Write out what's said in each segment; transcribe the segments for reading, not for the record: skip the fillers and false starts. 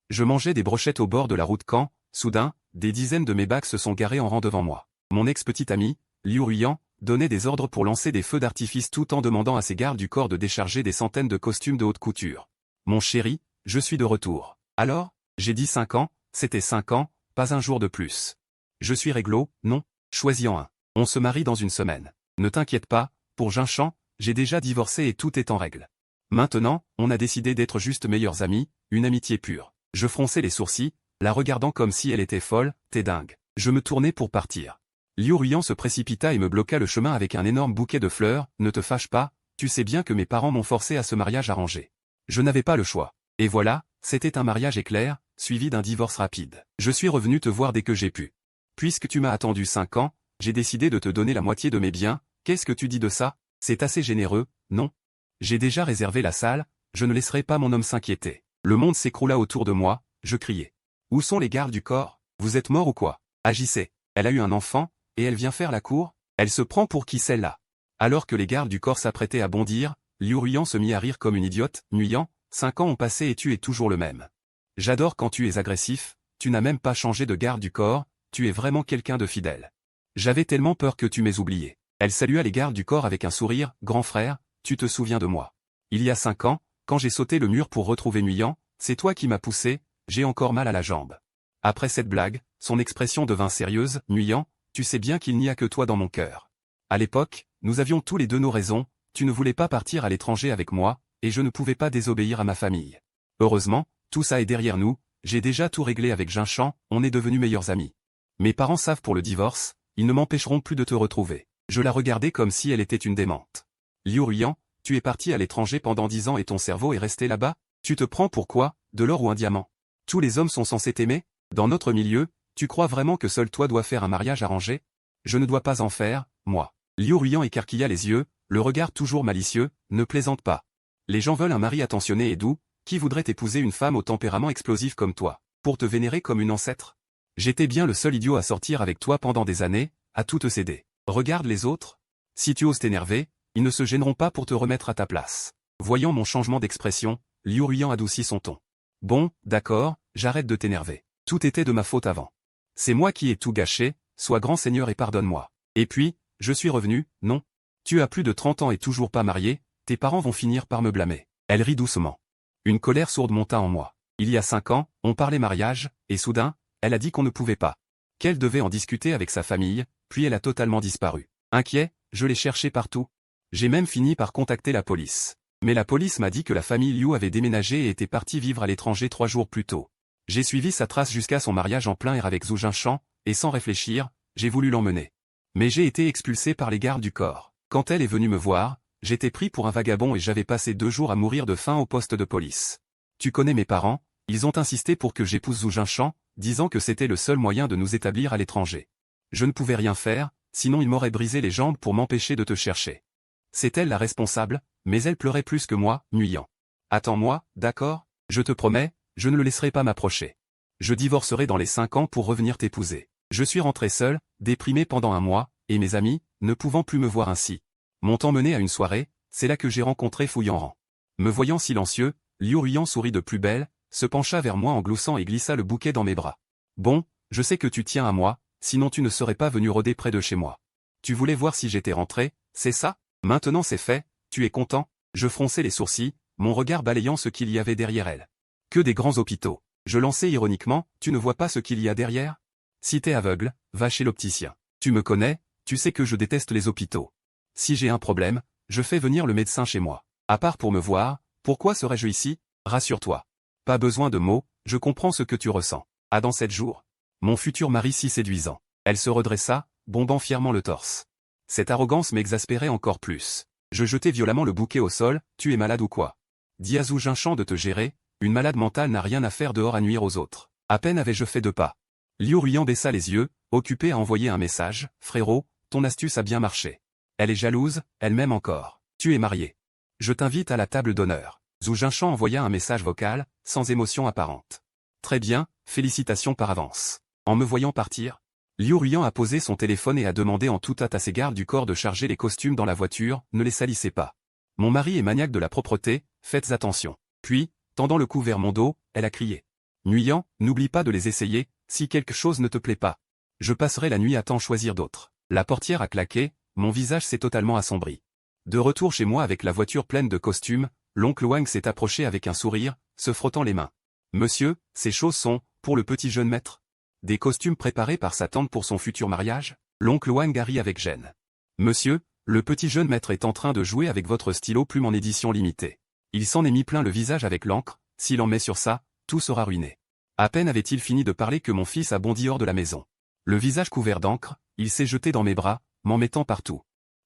Je mangeais des brochettes au bord de la route quand, soudain, des dizaines de mes bacs se sont garés en rang devant moi. Mon ex-petit ami, Liu Ruyan, donnait des ordres pour lancer des feux d'artifice tout en demandant à ses gardes du corps de décharger des centaines de costumes de haute couture. Mon chéri, je suis de retour. Alors? J'ai dit 5 ans, c'était 5 ans, pas un jour de plus. Je suis réglo, non? Choisis-en un. On se marie dans une semaine. Ne t'inquiète pas, pour Jinshan, j'ai déjà divorcé et tout est en règle. Maintenant, on a décidé d'être juste meilleurs amis, une amitié pure. Je fronçais les sourcils, la regardant comme si elle était folle, t'es dingue. Je me tournais pour partir. Liu Ruyan se précipita et me bloqua le chemin avec un énorme bouquet de fleurs, ne te fâche pas, tu sais bien que mes parents m'ont forcé à ce mariage arrangé. Je n'avais pas le choix. Et voilà, c'était un mariage éclair, suivi d'un divorce rapide. Je suis revenu te voir dès que j'ai pu. Puisque tu m'as attendu 5 ans, j'ai décidé de te donner la moitié de mes biens, qu'est-ce que tu dis de ça? C'est assez généreux, non? J'ai déjà réservé la salle, je ne laisserai pas mon homme s'inquiéter. Le monde s'écroula autour de moi, je criais. Où sont les gardes du corps? Vous êtes morts ou quoi? Agissez. Elle a eu un enfant, et elle vient faire la cour? Elle se prend pour qui celle-là? Alors que les gardes du corps s'apprêtaient à bondir, Liu Ruyan se mit à rire comme une idiote, nuyant, 5 ans ont passé et tu es toujours le même. J'adore quand tu es agressif, tu n'as même pas changé de garde du corps, tu es vraiment quelqu'un de fidèle. J'avais tellement peur que tu m'aies oublié. Elle salua les gardes du corps avec un sourire, grand frère, tu te souviens de moi. Il y a 5 ans, quand j'ai sauté le mur pour retrouver Nguyen, c'est toi qui m'as poussé, j'ai encore mal à la jambe. Après cette blague, son expression devint sérieuse, Nguyen, tu sais bien qu'il n'y a que toi dans mon cœur. À l'époque, nous avions tous les deux nos raisons, tu ne voulais pas partir à l'étranger avec moi, et je ne pouvais pas désobéir à ma famille. Heureusement, tout ça est derrière nous, j'ai déjà tout réglé avec Jinshan, on est devenus meilleurs amis. Mes parents savent pour le divorce, ils ne m'empêcheront plus de te retrouver. Je la regardais comme si elle était une démente. Liu Ruyan, tu es parti à l'étranger pendant 10 ans et ton cerveau est resté là-bas? Tu te prends pour quoi? De l'or ou un diamant? Tous les hommes sont censés t'aimer? Dans notre milieu, tu crois vraiment que seul toi dois faire un mariage arrangé? Je ne dois pas en faire, moi. Liu Ruyan écarquilla les yeux, le regard toujours malicieux, ne plaisante pas. Les gens veulent un mari attentionné et doux, qui voudrait épouser une femme au tempérament explosif comme toi, pour te vénérer comme une ancêtre? J'étais bien le seul idiot à sortir avec toi pendant des années, à tout te céder. Regarde les autres. Si tu oses t'énerver, ils ne se gêneront pas pour te remettre à ta place. Voyant mon changement d'expression, Liu Ruyan adoucit son ton. Bon, d'accord, j'arrête de t'énerver. Tout était de ma faute avant. C'est moi qui ai tout gâché, sois grand seigneur et pardonne-moi. Et puis, je suis revenu, non? Tu as plus de 30 ans et toujours pas marié, tes parents vont finir par me blâmer. Elle rit doucement. Une colère sourde monta en moi. Il y a 5 ans, on parlait mariage, et soudain, elle a dit qu'on ne pouvait pas. Qu'elle devait en discuter avec sa famille, puis elle a totalement disparu. Inquiet, je l'ai cherchée partout. J'ai même fini par contacter la police. Mais la police m'a dit que la famille Liu avait déménagé et était partie vivre à l'étranger 3 jours plus tôt. J'ai suivi sa trace jusqu'à son mariage en plein air avec Zhu Jinshan, et sans réfléchir, j'ai voulu l'emmener. Mais j'ai été expulsé par les gardes du corps. Quand elle est venue me voir, j'étais pris pour un vagabond et j'avais passé 2 jours à mourir de faim au poste de police. Tu connais mes parents, ils ont insisté pour que j'épouse Zhu Jinshan, disant que c'était le seul moyen de nous établir à l'étranger. Je ne pouvais rien faire, sinon ils m'auraient brisé les jambes pour m'empêcher de te chercher. C'est elle la responsable, mais elle pleurait plus que moi, Nguyen. Attends-moi, d'accord? Je te promets, je ne le laisserai pas m'approcher. Je divorcerai dans les 5 ans pour revenir t'épouser. Je suis rentré seul, déprimé pendant 1 mois, et mes amis, ne pouvant plus me voir ainsi, m'ont emmené à une soirée, c'est là que j'ai rencontré Fu Yanran. Me voyant silencieux, Liu Ruyan sourit de plus belle, se pencha vers moi en gloussant et glissa le bouquet dans mes bras. Bon, je sais que tu tiens à moi, sinon tu ne serais pas venu rôder près de chez moi. Tu voulais voir si j'étais rentré, c'est ça? Maintenant c'est fait, tu es content? Je fronçai les sourcils, mon regard balayant ce qu'il y avait derrière elle. Que des grands hôpitaux. Je lançai ironiquement, tu ne vois pas ce qu'il y a derrière? Si t'es aveugle, va chez l'opticien. Tu me connais, tu sais que je déteste les hôpitaux. Si j'ai un problème, je fais venir le médecin chez moi. À part pour me voir, pourquoi serais-je ici? Rassure-toi. Pas besoin de mots, je comprends ce que tu ressens. Ah dans 7 jours. Mon futur mari si séduisant. Elle se redressa, bombant fièrement le torse. Cette arrogance m'exaspérait encore plus. Je jetai violemment le bouquet au sol, tu es malade ou quoi? Dis à Zhu Jinshan de te gérer, une malade mentale n'a rien à faire dehors à nuire aux autres. À peine avais-je fait 2 pas. Liu Ruyan baissa les yeux, occupé à envoyer un message, frérot, ton astuce a bien marché. Elle est jalouse, elle m'aime encore. Tu es marié. Je t'invite à la table d'honneur. Zhu Jinshan envoya un message vocal, sans émotion apparente. Très bien, félicitations par avance. En me voyant partir, Liu Ruyan a posé son téléphone et a demandé en toute hâte à ses gardes du corps de charger les costumes dans la voiture, ne les salissez pas. Mon mari est maniaque de la propreté, faites attention. Puis, tendant le cou vers mon dos, elle a crié. Nuyan, n'oublie pas de les essayer, si quelque chose ne te plaît pas. Je passerai la nuit à t'en choisir d'autres. La portière a claqué, mon visage s'est totalement assombri. De retour chez moi avec la voiture pleine de costumes, l'oncle Wang s'est approché avec un sourire, se frottant les mains. Monsieur, ces choses sont, pour le petit jeune maître. Des costumes préparés par sa tante pour son futur mariage? L'oncle Wang a ri avec gêne. Monsieur, le petit jeune maître est en train de jouer avec votre stylo plume en édition limitée. Il s'en est mis plein le visage avec l'encre, s'il en met sur ça, tout sera ruiné. À peine avait-il fini de parler que mon fils a bondi hors de la maison. Le visage couvert d'encre, il s'est jeté dans mes bras, m'en mettant partout.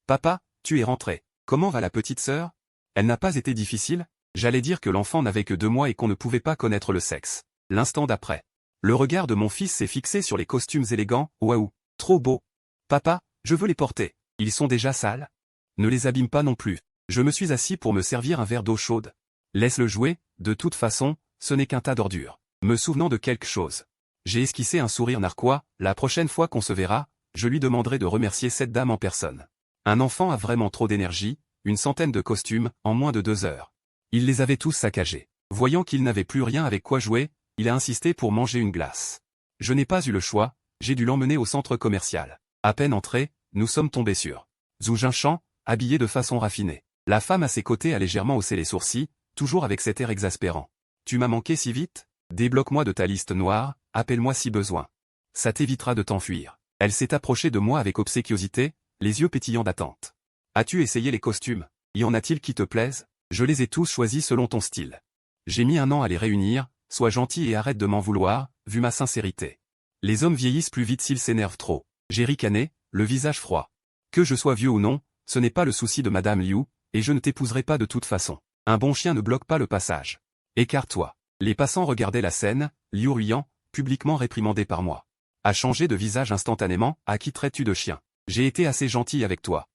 Papa, tu es rentré. Comment va la petite sœur? Elle n'a pas été difficile? J'allais dire que l'enfant n'avait que 2 mois et qu'on ne pouvait pas connaître le sexe. L'instant d'après. Le regard de mon fils s'est fixé sur les costumes élégants, waouh, trop beaux. Papa, je veux les porter. Ils sont déjà sales? Ne les abîme pas non plus. Je me suis assis pour me servir un verre d'eau chaude. Laisse-le jouer, de toute façon, ce n'est qu'un tas d'ordures. Me souvenant de quelque chose. J'ai esquissé un sourire narquois, la prochaine fois qu'on se verra, je lui demanderai de remercier cette dame en personne. Un enfant a vraiment trop d'énergie, une centaine de costumes, en moins de 2 heures. Il les avait tous saccagés. Voyant qu'il n'avait plus rien avec quoi jouer, il a insisté pour manger une glace. Je n'ai pas eu le choix, j'ai dû l'emmener au centre commercial. À peine entré, nous sommes tombés sur Zhu Jinshan, habillé de façon raffinée. La femme à ses côtés a légèrement haussé les sourcils, toujours avec cet air exaspérant. Tu m'as manqué si vite? Débloque-moi de ta liste noire, appelle-moi si besoin. Ça t'évitera de t'enfuir. Elle s'est approchée de moi avec obséquiosité, les yeux pétillants d'attente. As-tu essayé les costumes? Y en a-t-il qui te plaisent? Je les ai tous choisis selon ton style. J'ai mis 1 an à les réunir, sois gentil et arrête de m'en vouloir, vu ma sincérité. Les hommes vieillissent plus vite s'ils s'énervent trop. J'ai ricané, le visage froid. Que je sois vieux ou non, ce n'est pas le souci de Madame Liu, et je ne t'épouserai pas de toute façon. Un bon chien ne bloque pas le passage. Écarte-toi. Les passants regardaient la scène, Liu Ruyan, publiquement réprimandé par moi. A changé de visage instantanément, à qui traites-tu de chien? J'ai été assez gentil avec toi.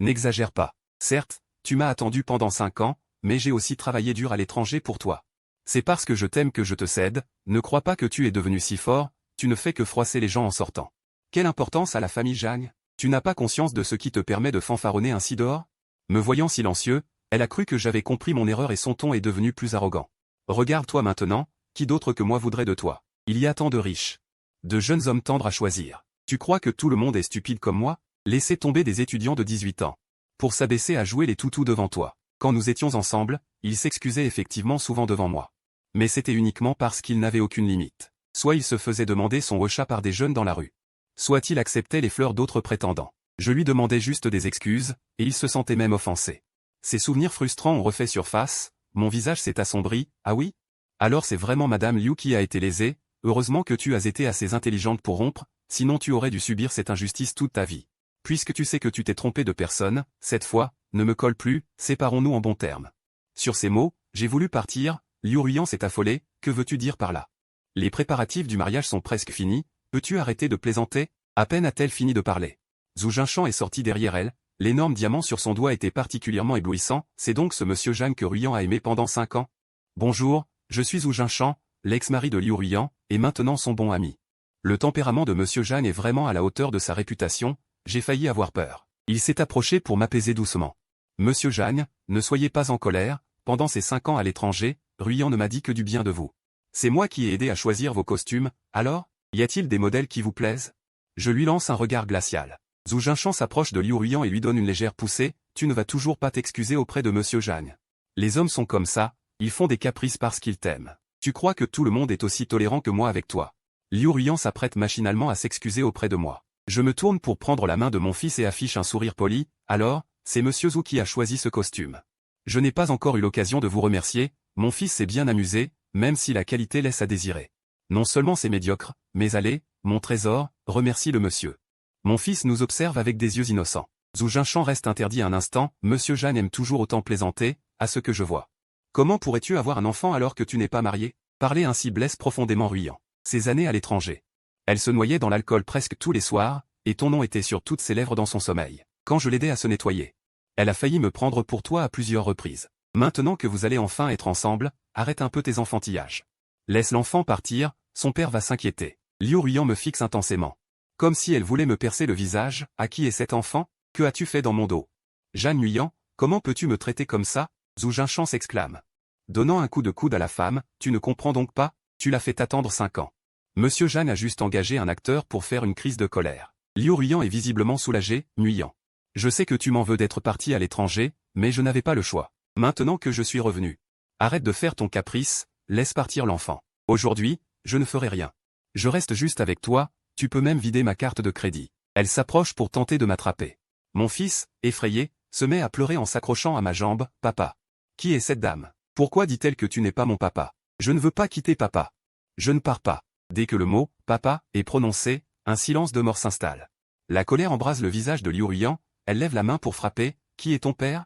N'exagère pas. Certes, tu m'as attendu pendant 5 ans, mais j'ai aussi travaillé dur à l'étranger pour toi. C'est parce que je t'aime que je te cède, ne crois pas que tu es devenu si fort, tu ne fais que froisser les gens en sortant. Quelle importance a la famille Zhang? Tu n'as pas conscience de ce qui te permet de fanfaronner ainsi dehors? Me voyant silencieux, elle a cru que j'avais compris mon erreur et son ton est devenu plus arrogant. Regarde-toi maintenant, qui d'autre que moi voudrait de toi? Il y a tant de riches. De jeunes hommes tendres à choisir. Tu crois que tout le monde est stupide comme moi? Laissez tomber des étudiants de 18 ans. Pour s'abaisser à jouer les toutous devant toi. Quand nous étions ensemble, il s'excusait effectivement souvent devant moi. Mais c'était uniquement parce qu'il n'avait aucune limite. Soit il se faisait demander son rechat par des jeunes dans la rue. Soit il acceptait les fleurs d'autres prétendants. Je lui demandais juste des excuses, et il se sentait même offensé. Ces souvenirs frustrants ont refait surface, mon visage s'est assombri, ah oui? Alors c'est vraiment Madame Liu qui a été lésée, heureusement que tu as été assez intelligente pour rompre, sinon tu aurais dû subir cette injustice toute ta vie. Puisque tu sais que tu t'es trompé de personne, cette fois, ne me colle plus, séparons-nous en bons termes. Sur ces mots, j'ai voulu partir, Liu Ruyan s'est affolé, que veux-tu dire par là? Les préparatifs du mariage sont presque finis, peux-tu arrêter de plaisanter? À peine a-t-elle fini de parler. Zhu Jinshan est sorti derrière elle, l'énorme diamant sur son doigt était particulièrement éblouissant, c'est donc ce monsieur Zhang que Ruyan a aimé pendant 5 ans? Bonjour, je suis Zhu Jinshan, l'ex-mari de Liu Ruyan, et maintenant son bon ami. Le tempérament de monsieur Zhang est vraiment à la hauteur de sa réputation, j'ai failli avoir peur. Il s'est approché pour m'apaiser doucement. Monsieur Zhang, ne soyez pas en colère, pendant ces 5 ans à l'étranger, Ruyan ne m'a dit que du bien de vous. C'est moi qui ai aidé à choisir vos costumes, alors, y a-t-il des modèles qui vous plaisent? Je lui lance un regard glacial. Zhu Jinshan s'approche de Liu Ruyan et lui donne une légère poussée, tu ne vas toujours pas t'excuser auprès de monsieur Zhang. Les hommes sont comme ça, ils font des caprices parce qu'ils t'aiment. Tu crois que tout le monde est aussi tolérant que moi avec toi? Liu Ruyan s'apprête machinalement à s'excuser auprès de moi. Je me tourne pour prendre la main de mon fils et affiche un sourire poli, alors, c'est monsieur Zhu qui a choisi ce costume. Je n'ai pas encore eu l'occasion de vous remercier, mon fils s'est bien amusé, même si la qualité laisse à désirer. Non seulement c'est médiocre, mais allez, mon trésor, remercie le monsieur. Mon fils nous observe avec des yeux innocents. Zhu Jinshan reste interdit un instant, monsieur Zhang aime toujours autant plaisanter, à ce que je vois. Comment pourrais-tu avoir un enfant alors que tu n'es pas marié? Parler ainsi blesse profondément Ruyan. Ces années à l'étranger. Elle se noyait dans l'alcool presque tous les soirs, et ton nom était sur toutes ses lèvres dans son sommeil, quand je l'aidais à se nettoyer. Elle a failli me prendre pour toi à plusieurs reprises. Maintenant que vous allez enfin être ensemble, arrête un peu tes enfantillages. Laisse l'enfant partir, son père va s'inquiéter. Liu Ruyan me fixe intensément. Comme si elle voulait me percer le visage, à qui est cet enfant? Que as-tu fait dans mon dos? Zhang Yuyan, comment peux-tu me traiter comme ça? Zhu Jinshan s'exclame. Donnant un coup de coude à la femme, tu ne comprends donc pas? Tu l'as fait attendre 5 ans. Monsieur Jeanne a juste engagé un acteur pour faire une crise de colère. Liu Ruyan est visiblement soulagé, muyant. Je sais que tu m'en veux d'être parti à l'étranger, mais je n'avais pas le choix. Maintenant que je suis revenu. Arrête de faire ton caprice, laisse partir l'enfant. Aujourd'hui, je ne ferai rien. Je reste juste avec toi, tu peux même vider ma carte de crédit. Elle s'approche pour tenter de m'attraper. Mon fils, effrayé, se met à pleurer en s'accrochant à ma jambe. Papa. Qui est cette dame? Pourquoi dit-elle que tu n'es pas mon papa? Je ne veux pas quitter papa. Je ne pars pas. Dès que le mot « papa » est prononcé, un silence de mort s'installe. La colère embrase le visage de Liu Ruyan, elle lève la main pour frapper. Qui est ton père?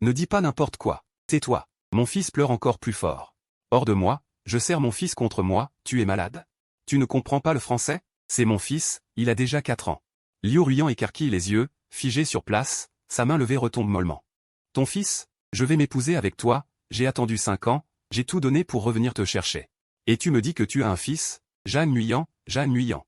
Ne dis pas n'importe quoi. Tais-toi. Mon fils pleure encore plus fort. Hors de moi, je serre mon fils contre moi. Tu es malade? Tu ne comprends pas le français? C'est mon fils, il a déjà 4 ans. Liu Ruyan écarquille les yeux, figé sur place, sa main levée retombe mollement. Ton fils? Je vais m'épouser avec toi, j'ai attendu 5 ans, j'ai tout donné pour revenir te chercher. Et tu me dis que tu as un fils? Jeanne Nguyen, Jeanne Nguyen.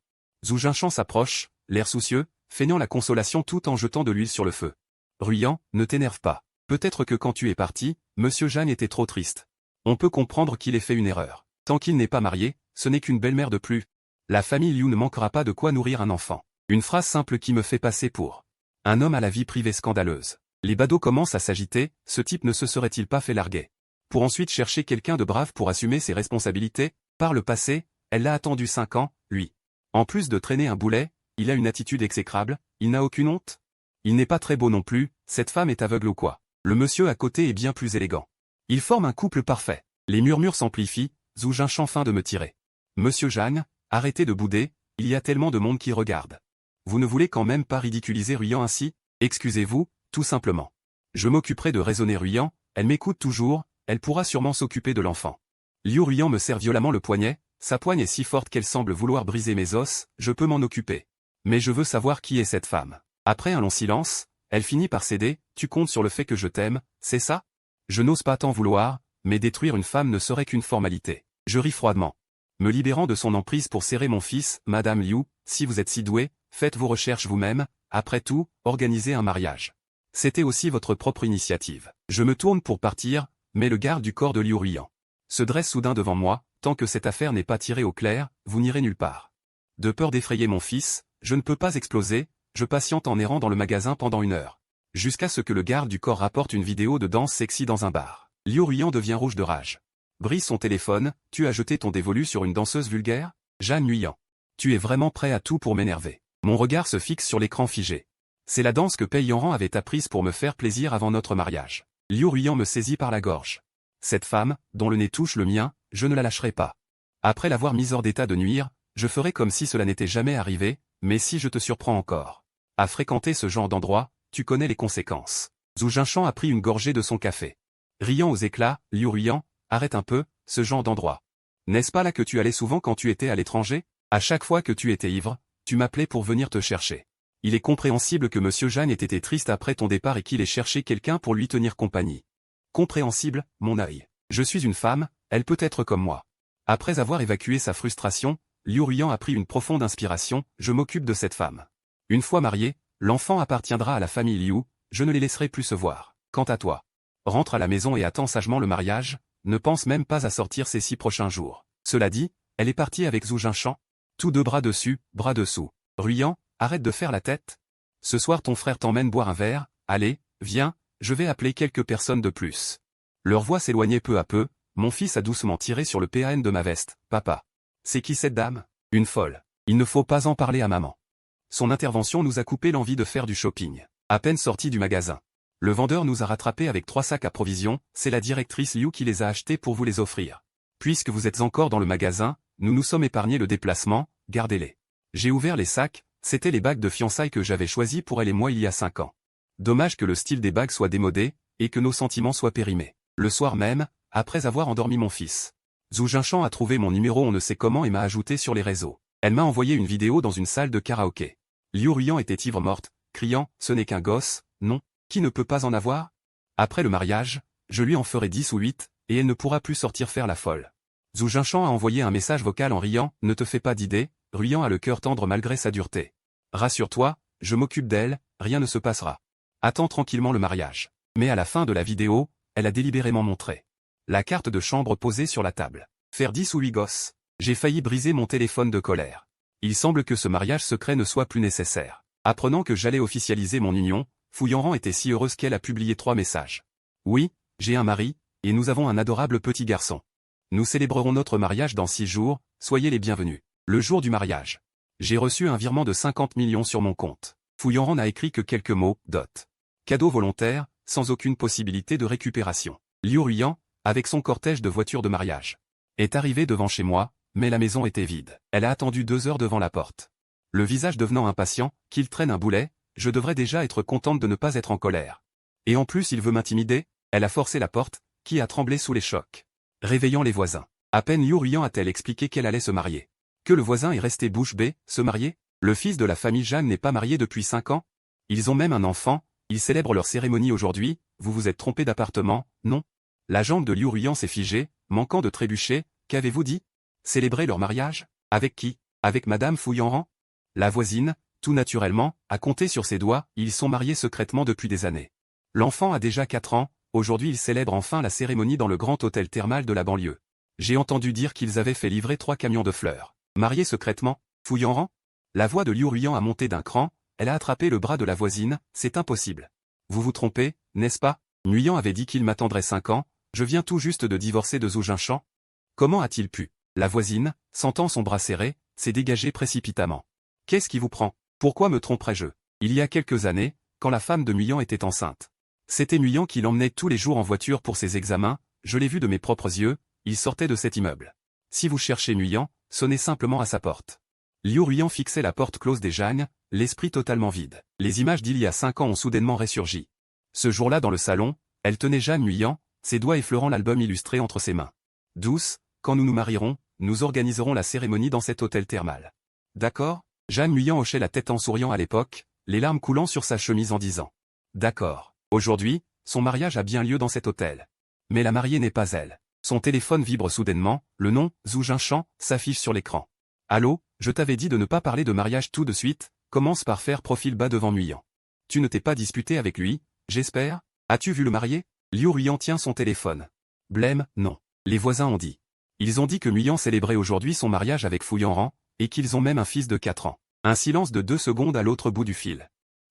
Zhu Jinshan s'approche, l'air soucieux, feignant la consolation tout en jetant de l'huile sur le feu. Ruyan, ne t'énerve pas. Peut-être que quand tu es parti, Monsieur Jeanne était trop triste. On peut comprendre qu'il ait fait une erreur. Tant qu'il n'est pas marié, ce n'est qu'une belle-mère de plus. La famille Liu ne manquera pas de quoi nourrir un enfant. Une phrase simple qui me fait passer pour un homme à la vie privée scandaleuse. Les badauds commencent à s'agiter, ce type ne se serait-il pas fait larguer? Pour ensuite chercher quelqu'un de brave pour assumer ses responsabilités? Par le passé, elle l'a attendu 5 ans, lui. En plus de traîner un boulet, il a une attitude exécrable, il n'a aucune honte. Il n'est pas très beau non plus, cette femme est aveugle ou quoi? Le monsieur à côté est bien plus élégant. Ils forment un couple parfait. Les murmures s'amplifient, Zhu Jinshan feint de me tirer. Monsieur Jeanne, arrêtez de bouder, il y a tellement de monde qui regarde. Vous ne voulez quand même pas ridiculiser Ruyan ainsi? Excusez-vous, tout simplement. Je m'occuperai de raisonner Ruyan, elle m'écoute toujours, elle pourra sûrement s'occuper de l'enfant. Liu Ruyan me serre violemment le poignet, sa poigne est si forte qu'elle semble vouloir briser mes os, je peux m'en occuper. Mais je veux savoir qui est cette femme. Après un long silence, elle finit par céder. Tu comptes sur le fait que je t'aime, c'est ça? Je n'ose pas t'en vouloir, mais détruire une femme ne serait qu'une formalité. Je ris froidement. Me libérant de son emprise pour serrer mon fils, Madame Liu, si vous êtes si douée, faites vos recherches vous-même, après tout, organisez un mariage. C'était aussi votre propre initiative. Je me tourne pour partir, mais le garde du corps de Liu Ruyan se dresse soudain devant moi. Tant que cette affaire n'est pas tirée au clair, vous n'irez nulle part. De peur d'effrayer mon fils, je ne peux pas exploser, je patiente en errant dans le magasin pendant 1 heure. Jusqu'à ce que le garde du corps rapporte une vidéo de danse sexy dans un bar. Liu Ruyan devient rouge de rage. Brise son téléphone. Tu as jeté ton dévolu sur une danseuse vulgaire? Jeanne Nguyen. Tu es vraiment prêt à tout pour m'énerver. Mon regard se fixe sur l'écran figé. C'est la danse que Pei Yanran avait apprise pour me faire plaisir avant notre mariage. Liu Ruyan me saisit par la gorge. Cette femme, dont le nez touche le mien, je ne la lâcherai pas. Après l'avoir mise hors d'état de nuire, je ferai comme si cela n'était jamais arrivé, mais si je te surprends encore à fréquenter ce genre d'endroit, tu connais les conséquences. Zhu Jinshan a pris une gorgée de son café. Riant aux éclats, Liu Ruyan, arrête un peu, ce genre d'endroit. N'est-ce pas là que tu allais souvent quand tu étais à l'étranger? À chaque fois que tu étais ivre, tu m'appelais pour venir te chercher. Il est compréhensible que Monsieur Jeanne ait été triste après ton départ et qu'il ait cherché quelqu'un pour lui tenir compagnie. Compréhensible, mon œil. Je suis une femme, elle peut être comme moi. Après avoir évacué sa frustration, Liu Ruyan a pris une profonde inspiration. Je m'occupe de cette femme. Une fois marié, l'enfant appartiendra à la famille Liu, je ne les laisserai plus se voir. Quant à toi, rentre à la maison et attends sagement le mariage, ne pense même pas à sortir ces 6 prochains jours. Cela dit, elle est partie avec Zhu Jinshan. Tous deux bras dessus, bras dessous. Ruyan, arrête de faire la tête. Ce soir ton frère t'emmène boire un verre, allez, viens, je vais appeler quelques personnes de plus. Leur voix s'éloignait peu à peu, mon fils a doucement tiré sur le PAN de ma veste. Papa. C'est qui cette dame? Une folle. Il ne faut pas en parler à maman. Son intervention nous a coupé l'envie de faire du shopping. À peine sortis du magasin. Le vendeur nous a rattrapés avec 3 sacs à provisions, c'est la directrice Liu qui les a achetés pour vous les offrir. Puisque vous êtes encore dans le magasin, nous nous sommes épargnés le déplacement, gardez-les. J'ai ouvert les sacs, c'étaient les bagues de fiançailles que j'avais choisies pour elle et moi il y a 5 ans. Dommage que le style des bagues soit démodé, et que nos sentiments soient périmés. Le soir même, après avoir endormi mon fils, Zhu Jinshan a trouvé mon numéro on ne sait comment et m'a ajouté sur les réseaux. Elle m'a envoyé une vidéo dans une salle de karaoké. Liu Ruyan était ivre morte, criant « Ce n'est qu'un gosse, non, qui ne peut pas en avoir ?» Après le mariage, je lui en ferai 10 ou 8, et elle ne pourra plus sortir faire la folle. Zhu Jinshan a envoyé un message vocal en riant « Ne te fais pas d'idée », Ruyan a le cœur tendre malgré sa dureté. « Rassure-toi, je m'occupe d'elle, rien ne se passera. Attends tranquillement le mariage. » Mais à la fin de la vidéo, elle a délibérément montré la carte de chambre posée sur la table. Faire 10 ou 8 gosses. J'ai failli briser mon téléphone de colère. Il semble que ce mariage secret ne soit plus nécessaire. Apprenant que j'allais officialiser mon union, Fouillanran était si heureuse qu'elle a publié 3 messages. Oui, j'ai un mari, et nous avons un adorable petit garçon. Nous célébrerons notre mariage dans 6 jours, soyez les bienvenus. Le jour du mariage. J'ai reçu un virement de 50 millions sur mon compte. Fouillanran n'a écrit que quelques mots, dot. Cadeau volontaire, sans aucune possibilité de récupération. Liu Ruyan, avec son cortège de voitures de mariage, est arrivé devant chez moi, mais la maison était vide. Elle a attendu 2 heures devant la porte. Le visage devenant impatient, qu'il traîne un boulet, je devrais déjà être contente de ne pas être en colère. Et en plus il veut m'intimider, elle a forcé la porte, qui a tremblé sous les chocs, réveillant les voisins. À peine Liu Ruyan a-t-elle expliqué qu'elle allait se marier. Que le voisin est resté bouche bée, se marier? Le fils de la famille Jeanne n'est pas marié depuis 5 ans? Ils ont même un enfant, ils célèbrent leur cérémonie aujourd'hui, vous vous êtes trompé d'appartement, non? La jambe de Liu Ruyan s'est figée, manquant de trébucher, qu'avez-vous dit? Célébrer leur mariage? Avec qui? Avec Madame Fouillanran? La voisine, tout naturellement, a compté sur ses doigts, ils sont mariés secrètement depuis des années. L'enfant a déjà 4 ans, aujourd'hui ils célèbrent enfin la cérémonie dans le grand hôtel thermal de la banlieue. J'ai entendu dire qu'ils avaient fait livrer 3 camions de fleurs. Mariés secrètement, Fouillanran? La voix de Liu Ruyan a monté d'un cran, elle a attrapé le bras de la voisine, c'est impossible. Vous vous trompez, n'est-ce pas? Nguyen avait dit qu'il m'attendrait 5 ans, je viens tout juste de divorcer de Zhou Jinshan. Comment a-t-il pu? La voisine, sentant son bras serré, s'est dégagée précipitamment. Qu'est-ce qui vous prend? Pourquoi me tromperais-je? Il y a quelques années, quand la femme de Nguyen était enceinte. C'était Nguyen qui l'emmenait tous les jours en voiture pour ses examens, je l'ai vu de mes propres yeux, il sortait de cet immeuble. Si vous cherchez Nguyen, sonnez simplement à sa porte. Liu Ruyan fixait la porte close des Jeanne, l'esprit totalement vide. Les images d'il y a 5 ans ont soudainement ressurgi. Ce jour-là dans le salon, elle tenait Jeanne Nguyen, ses doigts effleurant l'album illustré entre ses mains. Douce, quand nous nous marierons, nous organiserons la cérémonie dans cet hôtel thermal. D'accord? Jeanne Nguyen hochait la tête en souriant à l'époque, les larmes coulant sur sa chemise en disant. D'accord. Aujourd'hui, son mariage a bien lieu dans cet hôtel. Mais la mariée n'est pas elle. Son téléphone vibre soudainement, le nom, Zhou Jinshan, s'affiche sur l'écran. Allô, je t'avais dit de ne pas parler de mariage tout de suite, commence par faire profil bas devant Nguyen. Tu ne t'es pas disputé avec lui, j'espère? As-tu vu le marié? Liu Ruyan tient son téléphone. Blême, non. Les voisins ont dit. Ils ont dit que Nguyen célébrait aujourd'hui son mariage avec Fouillanran, et qu'ils ont même un fils de 4 ans. Un silence de 2 secondes à l'autre bout du fil.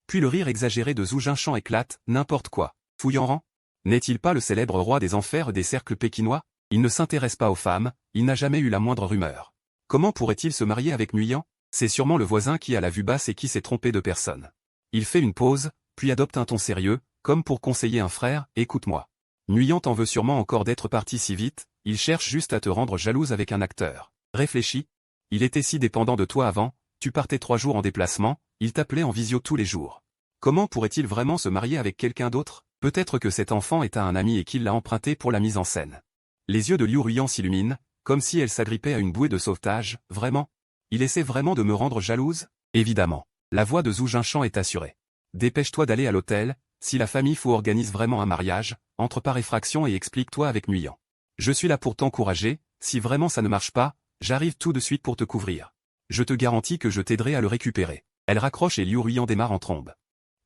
Puis le rire exagéré de Zhou Jinshan éclate, n'importe quoi. Fouillanran? N'est-il pas le célèbre roi des enfers des cercles pékinois? Il ne s'intéresse pas aux femmes, il n'a jamais eu la moindre rumeur. Comment pourrait-il se marier avec Nguyen? C'est sûrement le voisin qui a la vue basse et qui s'est trompé de personne. Il fait une pause, puis adopte un ton sérieux, comme pour conseiller un frère, écoute-moi. Nguyen t'en veut sûrement encore d'être parti si vite, il cherche juste à te rendre jalouse avec un acteur. Réfléchis. Il était si dépendant de toi avant, tu partais 3 jours en déplacement, il t'appelait en visio tous les jours. Comment pourrait-il vraiment se marier avec quelqu'un d'autre? Peut-être que cet enfant est à un ami et qu'il l'a emprunté pour la mise en scène. Les yeux de Liu Ruyan s'illuminent, comme si elle s'agrippait à une bouée de sauvetage, vraiment? Il essaie vraiment de me rendre jalouse? Évidemment. La voix de Zhou Jinshan est assurée. Dépêche-toi d'aller à l'hôtel, si la famille Fu organise vraiment un mariage, entre par effraction et explique-toi avec Nguyen. Je suis là pour t'encourager, si vraiment ça ne marche pas, j'arrive tout de suite pour te couvrir. Je te garantis que je t'aiderai à le récupérer. Elle raccroche et Liu Ruyan démarre en trombe.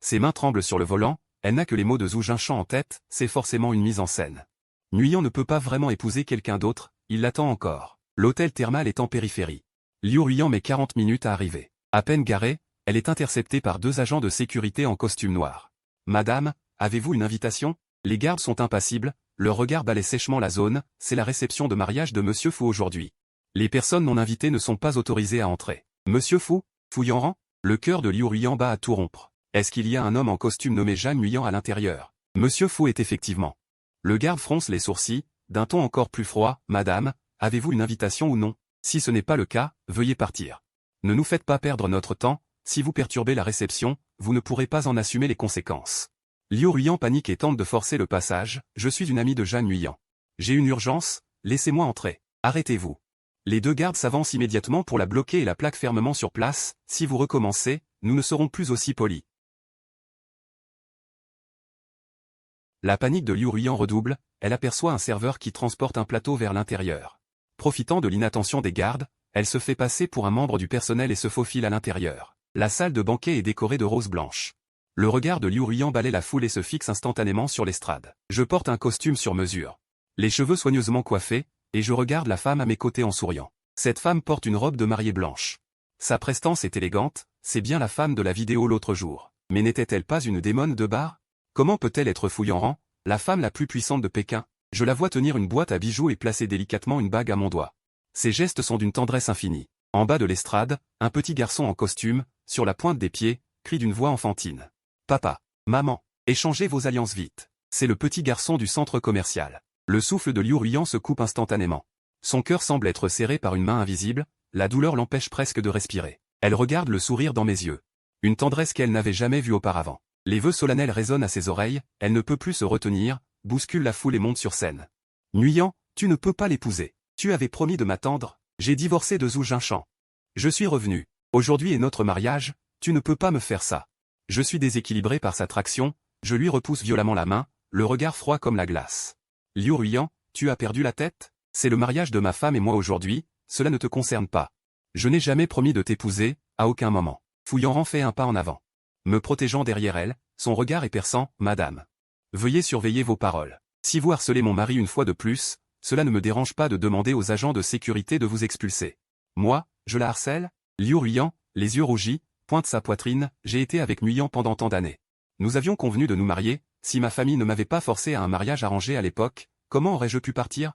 Ses mains tremblent sur le volant, elle n'a que les mots de Zhou Jinshan en tête, c'est forcément une mise en scène. Nguyen ne peut pas vraiment épouser quelqu'un d'autre, il l'attend encore. L'hôtel thermal est en périphérie. Liu Ruyan met 40 minutes à arriver. À peine garée, elle est interceptée par 2 agents de sécurité en costume noir. Madame, avez-vous une invitation? Les gardes sont impassibles, leur regard balaie sèchement la zone, c'est la réception de mariage de Monsieur Fu aujourd'hui. Les personnes non invitées ne sont pas autorisées à entrer. Monsieur Fu? Fouillanran? Le cœur de Liu Ruyan bat à tout rompre. Est-ce qu'il y a un homme en costume nommé Jeanne Nguyen à l'intérieur? Monsieur Fu est effectivement. Le garde fronce les sourcils, d'un ton encore plus froid, Madame, avez-vous une invitation ou non? Si ce n'est pas le cas, veuillez partir. Ne nous faites pas perdre notre temps, si vous perturbez la réception, vous ne pourrez pas en assumer les conséquences. Liu Ruyan panique et tente de forcer le passage, je suis une amie de Jeanne Nguyen. J'ai une urgence, laissez-moi entrer. Arrêtez-vous. Les 2 gardes s'avancent immédiatement pour la bloquer et la plaquent fermement sur place, si vous recommencez, nous ne serons plus aussi polis. La panique de Liu Ruyan redouble, elle aperçoit un serveur qui transporte un plateau vers l'intérieur. Profitant de l'inattention des gardes, elle se fait passer pour un membre du personnel et se faufile à l'intérieur. La salle de banquet est décorée de roses blanches. Le regard de Liu Ruyan balaie la foule et se fixe instantanément sur l'estrade. Je porte un costume sur mesure. Les cheveux soigneusement coiffés, et je regarde la femme à mes côtés en souriant. Cette femme porte une robe de mariée blanche. Sa prestance est élégante, c'est bien la femme de la vidéo l'autre jour. Mais n'était-elle pas une démone de bar? Comment peut-elle être Fouillant-Rang, la femme la plus puissante de Pékin? Je la vois tenir une boîte à bijoux et placer délicatement une bague à mon doigt. Ses gestes sont d'une tendresse infinie. En bas de l'estrade, un petit garçon en costume, sur la pointe des pieds, crie d'une voix enfantine. Papa, maman, échangez vos alliances vite. C'est le petit garçon du centre commercial. Le souffle de Liu Ruiyan se coupe instantanément. Son cœur semble être serré par une main invisible, la douleur l'empêche presque de respirer. Elle regarde le sourire dans mes yeux. Une tendresse qu'elle n'avait jamais vue auparavant. Les vœux solennels résonnent à ses oreilles, elle ne peut plus se retenir, bouscule la foule et monte sur scène. Nguyen, tu ne peux pas l'épouser. Tu avais promis de m'attendre, j'ai divorcé de Zhu Jinshan. Je suis revenu. Aujourd'hui est notre mariage, tu ne peux pas me faire ça. Je suis déséquilibré par sa traction, je lui repousse violemment la main, le regard froid comme la glace. Liu Ruiyan, tu as perdu la tête? C'est le mariage de ma femme et moi aujourd'hui, cela ne te concerne pas. Je n'ai jamais promis de t'épouser, à aucun moment. Fouillant-Rang fait un pas en avant. Me protégeant derrière elle, son regard est perçant, madame. Veuillez surveiller vos paroles. Si vous harcelez mon mari une fois de plus, cela ne me dérange pas de demander aux agents de sécurité de vous expulser. Moi, je la harcèle? Liu Ruiyan, les yeux rougis, pointe sa poitrine, j'ai été avec Nguyen pendant tant d'années. Nous avions convenu de nous marier, si ma famille ne m'avait pas forcé à un mariage arrangé à l'époque, comment aurais-je pu partir?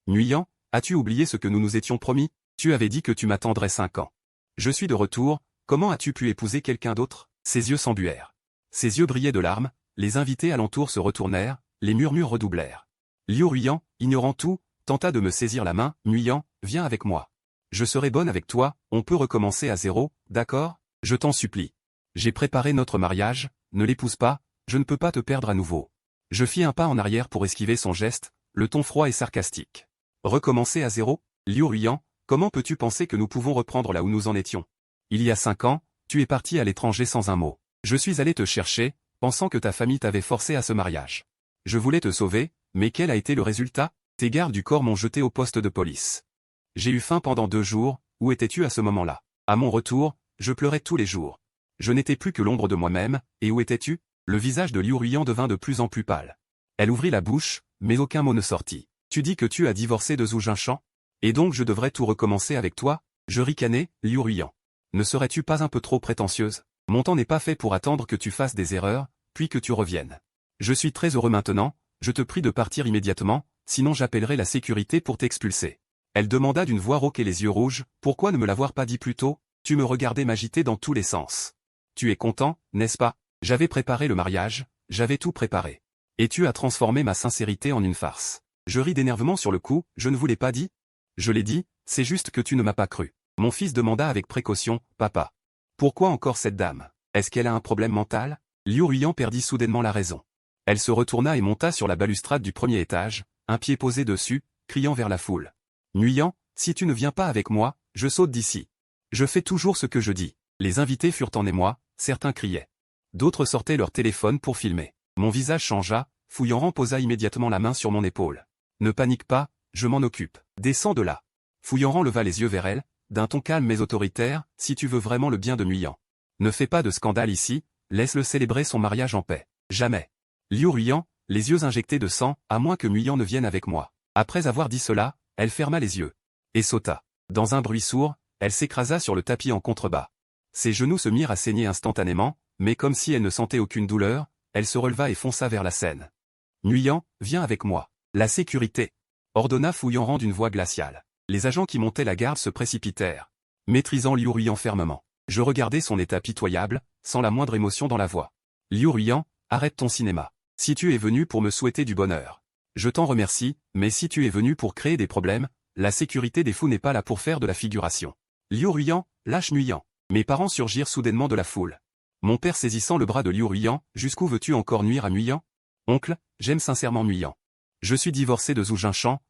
Nguyen, as-tu oublié ce que nous nous étions promis? Tu avais dit que tu m'attendrais 5 ans. Je suis de retour, comment as-tu pu épouser quelqu'un d'autre? Ses yeux s'embuèrent. Ses yeux brillaient de larmes, les invités alentour se retournèrent, les murmures redoublèrent. Liu Ruiyan, ignorant tout, tenta de me saisir la main, Nguyen, viens avec moi. Je serai bonne avec toi, on peut recommencer à zéro, d'accord? Je t'en supplie. J'ai préparé notre mariage, ne l'épouse pas, je ne peux pas te perdre à nouveau. Je fis un pas en arrière pour esquiver son geste, le ton froid et sarcastique. Recommencer à zéro? Liu Ruiyan, comment peux-tu penser que nous pouvons reprendre là où nous en étions? Il y a 5 ans, tu es parti à l'étranger sans un mot. Je suis allé te chercher, pensant que ta famille t'avait forcé à ce mariage. Je voulais te sauver, mais quel a été le résultat? Tes gardes du corps m'ont jeté au poste de police. J'ai eu faim pendant 2 jours, où étais-tu à ce moment-là? À mon retour, je pleurais tous les jours. Je n'étais plus que l'ombre de moi-même, et où étais-tu? Le visage de Liu Ruiyan devint de plus en plus pâle. Elle ouvrit la bouche, mais aucun mot ne sortit. Tu dis que tu as divorcé de Zhu Jinshan? Et donc je devrais tout recommencer avec toi? Je ricanai, Liu Ruiyan. Ne serais-tu pas un peu trop prétentieuse? Mon temps n'est pas fait pour attendre que tu fasses des erreurs, puis que tu reviennes. Je suis très heureux maintenant, je te prie de partir immédiatement, sinon j'appellerai la sécurité pour t'expulser. Elle demanda d'une voix rauque et les yeux rouges, pourquoi ne me l'avoir pas dit plus tôt? Tu me regardais m'agiter dans tous les sens. Tu es content, n'est-ce pas? J'avais préparé le mariage, j'avais tout préparé. Et tu as transformé ma sincérité en une farce. Je ris d'énervement sur le coup, je ne vous l'ai pas dit? Je l'ai dit, c'est juste que tu ne m'as pas cru. Mon fils demanda avec précaution, papa. Pourquoi encore cette dame? Est-ce qu'elle a un problème mental? Liu Ruiyan perdit soudainement la raison. Elle se retourna et monta sur la balustrade du premier étage, un pied posé dessus, criant vers la foule. Nguyen, si tu ne viens pas avec moi, je saute d'ici. Je fais toujours ce que je dis. Les invités furent en émoi, certains criaient. D'autres sortaient leur téléphone pour filmer. Mon visage changea, Fouillant-Rang posa immédiatement la main sur mon épaule. Ne panique pas, je m'en occupe. Descends de là. Fouillant-Rang leva les yeux vers elle, d'un ton calme mais autoritaire, si tu veux vraiment le bien de Nguyen. Ne fais pas de scandale ici, laisse-le célébrer son mariage en paix. Jamais. Liu Ruiyan, les yeux injectés de sang, à moins que Nguyen ne vienne avec moi. Après avoir dit cela, elle ferma les yeux. Et sauta. Dans un bruit sourd, elle s'écrasa sur le tapis en contrebas. Ses genoux se mirent à saigner instantanément, mais comme si elle ne sentait aucune douleur, elle se releva et fonça vers la scène. Nguyen, viens avec moi. La sécurité. Ordonna Fouillant-Rang d'une voix glaciale. Les agents qui montaient la garde se précipitèrent. Maîtrisant Liu Ruiyan fermement. Je regardais son état pitoyable, sans la moindre émotion dans la voix. Liu Ruiyan, arrête ton cinéma. Si tu es venu pour me souhaiter du bonheur. Je t'en remercie, mais si tu es venu pour créer des problèmes, la sécurité des fous n'est pas là pour faire de la figuration. Liu Ruiyan, lâche Nguyen. Mes parents surgirent soudainement de la foule. Mon père saisissant le bras de Liu Ruiyan, jusqu'où veux-tu encore nuire à Nguyen? Oncle, j'aime sincèrement Nguyen. Je suis divorcé de Zhu Jinshan,